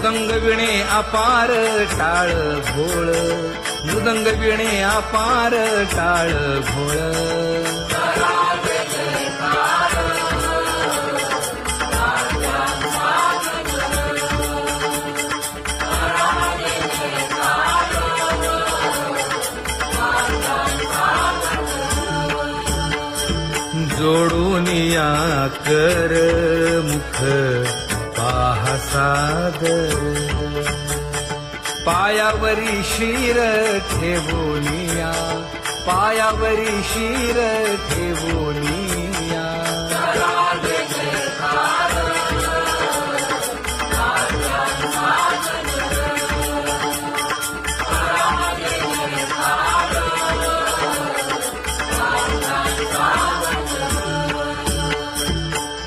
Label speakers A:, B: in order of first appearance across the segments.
A: मृदंग विणे अपार टाळ भोळ, मृदंग विणे अपार टाळ भोळ. जोडून या कर मुख पाहा सादर, पायावरी शिर ठेवोनिया, पायावरी शिर ठेवोनिया.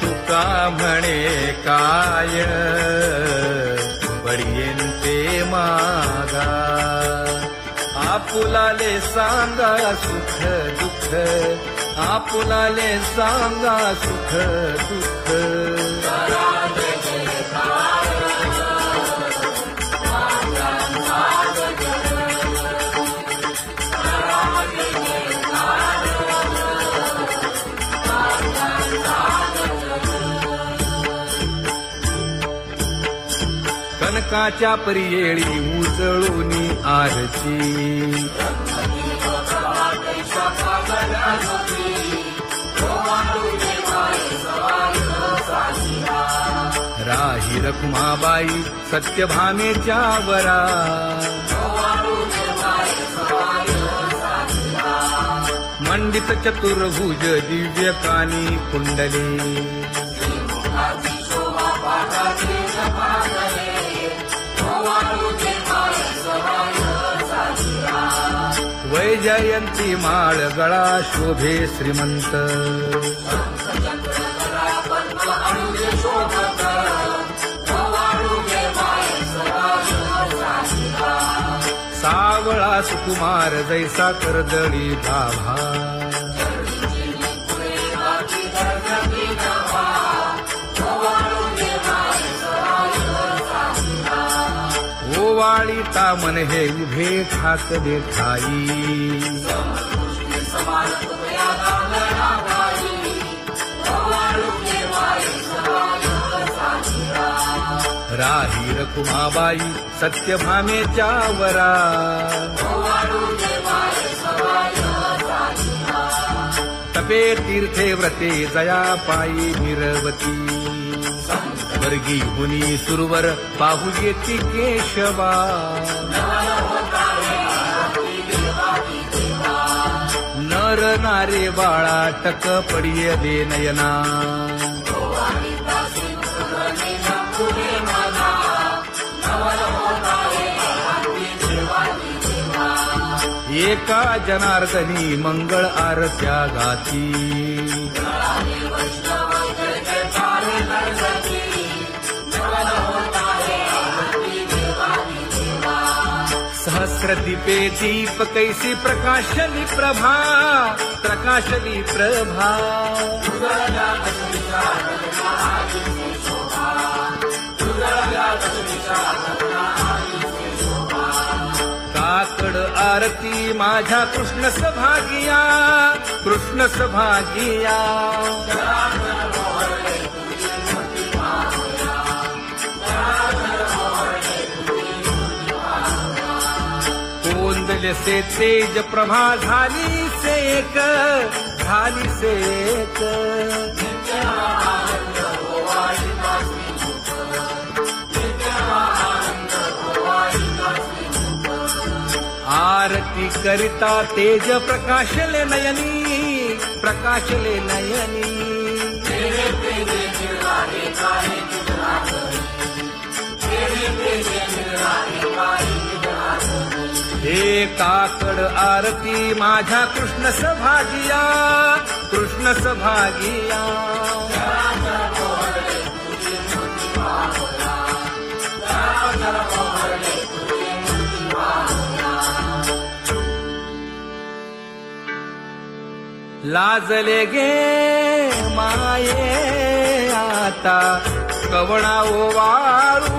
A: तुका म्हणे काय बडियेंते मागा, आपुलाले सांगा सुख दुःख, आपुलाले सांगा सुख दुःख. कनकाच्या परियेळी उजळूनी आरती, राही रखुमाबाई सत्यभामेच्या वरा, मंडित चतुर्भुज दिव्य कानी कुंडले, वैजयंती माळ गळा शोभे श्रीमंत, सावळा सुकुमार जैसा कर्दळी गाभा, ओवाळीता मन हे उभे ठाक देखाई, राही रखुमाबाई सत्यभामेच्या वरा, तपे तीर्थे व्रते जया पायी निरवती, वर्गी हुनी सुरवर पाहू येती केशवा, नर नारे बाळा टक पडिये दे नयना, एका जनार्दनी मंगळ आरत्या गाती, सहस्र दीपे दीप कैसी प्रकाशली प्रभा, प्रकाशली प्रभा. काकड आरती माझ्या कृष्ण सभागिया, कृष्ण सभागिया. कोंदले से तेज प्रभा झाली से एक, झाली से एक. आरती करिता तेज प्रकाशले नयनी, प्रकाशले नयनी. हे काकड आरती माझ्या कृष्ण सभागिया, कृष्ण सभागिया. लाजले गे माये आता कवणा ओवाळू,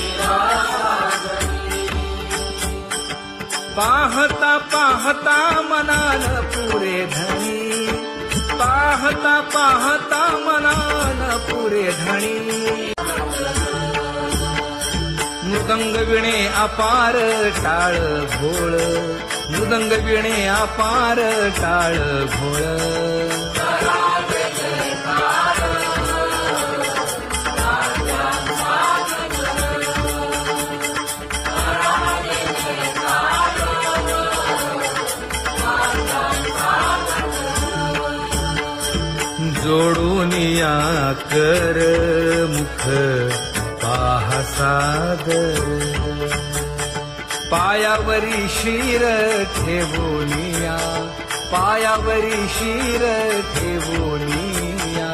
A: पाहता पाहता मनान पुरे धणी, पाहता पाहता मनान पुरे धणी. मृदंग विणे अपार टाळ भोळ, मृदंग विणे अपार टाळ भोळ. जोडून या कर मुख पाहा सागर, पायावरी शिर ठेवूनिया, पायावरी शिर ठेवूनिया.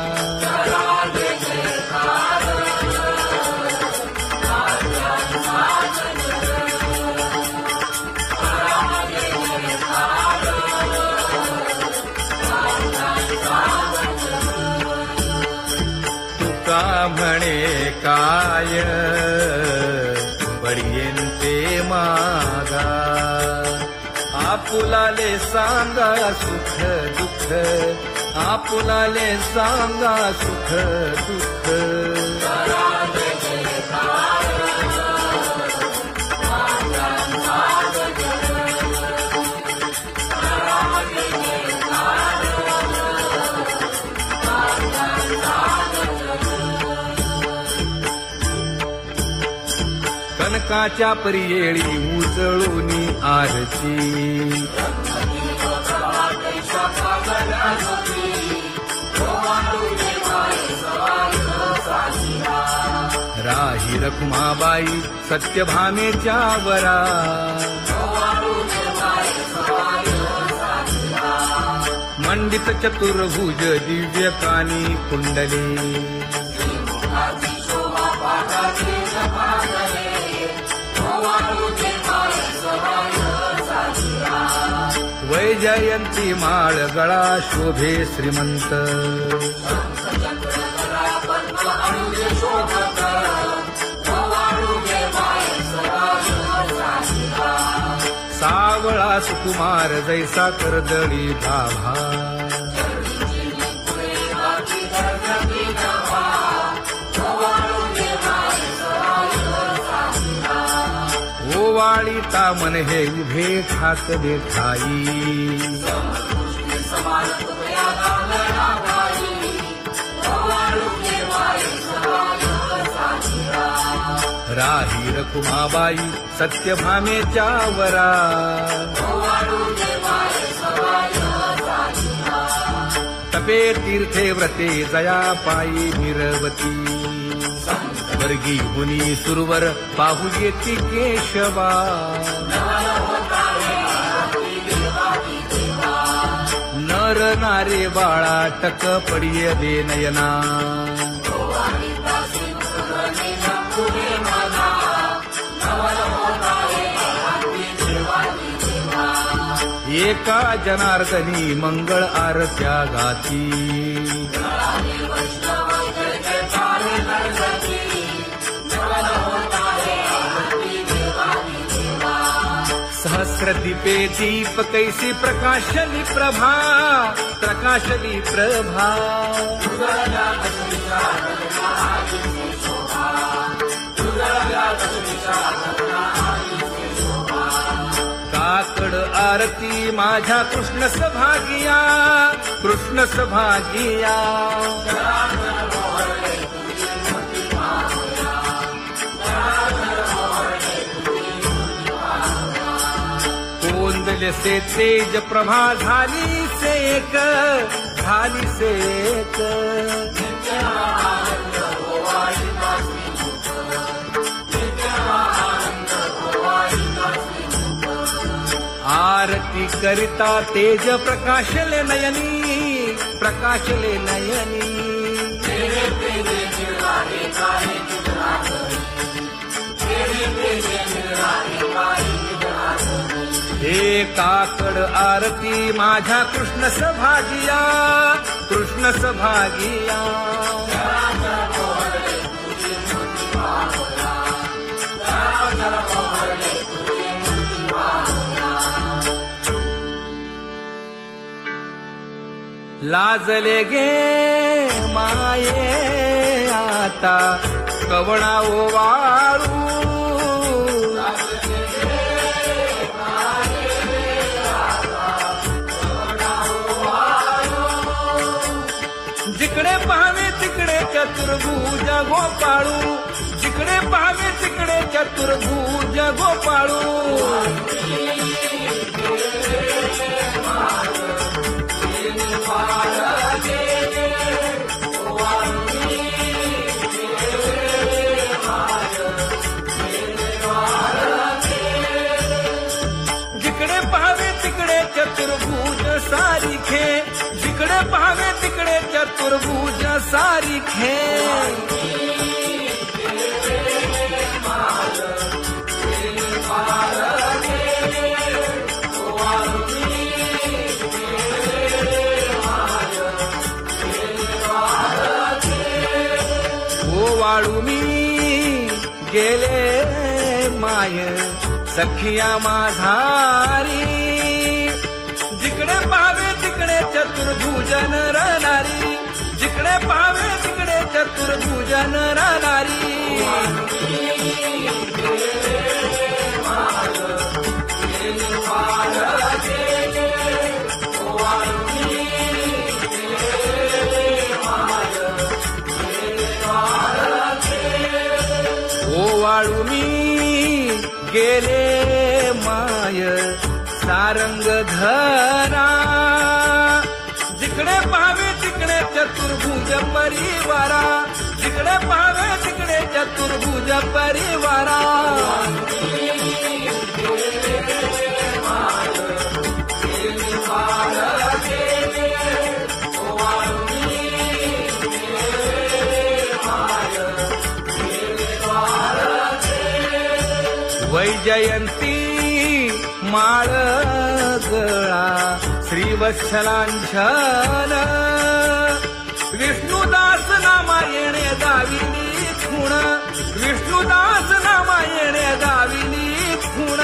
A: म्हणे काय बडियेन ते मागा, आपुलाले सांगा सुख दुःख, आपुलाले सांगा सुख दुःख. कनकाच्या परियेळी उजळूनी आरती, राही रखुमाबाई सत्यभामेच्या वरा, मंडित चतुर्भुज दिव्य कानी कुंडले, वैजयंती माळ गळा शोभे श्रीमंत, सावळा सुकुमार जैसा कर्दळी भाभा, ओवाळीता मन हे उभे ठाक देठाई, राही रखुमाबाई सत्यभामेच्या वरा, तपे तीर्थे व्रते जया पायी निरवती, वर्गी हुनी सुरवर पाहू येती केशवा, नर नारे बाळा टक पडिये दे नयना, एका जनार्दनी मंगळ आरत्या गाती, सहस्रदीपे दीप कैसी प्रकाशली प्रभा, प्रकाशली प्रभा. काकड आरती माझ्या कृष्ण सभागिया, कृष्ण सभागिया. कोंदले से तेज प्रभा झाली सेक, झाली सेक. आरती करिता तेज प्रकाशले नयनी, प्रकाशले नयनी. हे काकड आरती माझ्या कृष्ण सभागिया, कृष्ण सभागिया. लाजले गे माये आता कवणा ओवाळू जिकडे पाहावे तिकडे चतुर्भुज गोपाळू जिकडे पाहावे तिकडे चतुर्भुज गोपाळू जिकडे पाहावे तिकडे चतुर्भुज सारिखे जिकडे पाहावे तिकडे चतुर्भुज सारिखे ओवाळू मी गेले माय सखिया माझारी जिकडे पाहावे तिकडे चतुर्भुज नर नारी जिकडे पाहावे तिकडे चतुर्भुज नर नारी ओवाळू मी गेले माय सारंग धरा जिकडे पाहावे तिकडे चतुर्भुज परिवारा जिकडे पाहावे तिकडे चतुर्भुज परिवारा वैजयंती माळ गळा श्रीवत्सलांछन विष्णुदास नामा येणे दाविनी खूण विष्णुदास नामा येणे दाविनी खूण